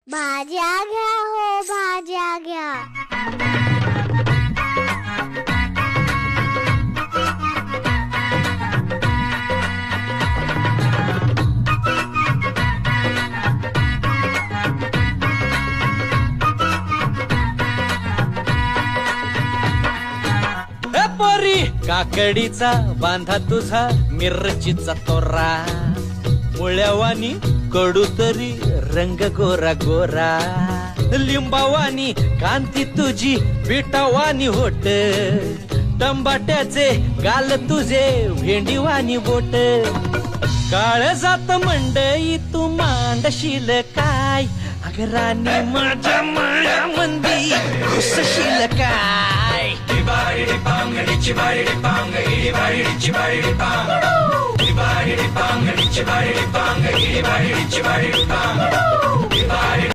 भाज्या घ्या हो भाज्या घ्या. ए पोरी काकडीचा बांधा तुझा मिरचीचा तोरा मुळ्यावानी कडू तरी रंग गोरा गोरा लिंबावानी कांती तुझी पिठावानी होट टंबाट्याचे गाल तुझे भेंडीवानी बोट काळ जात मंडई तू मांडशील काय अगरानी माझ्या माळ्यामंदी घुसशील काय Bang,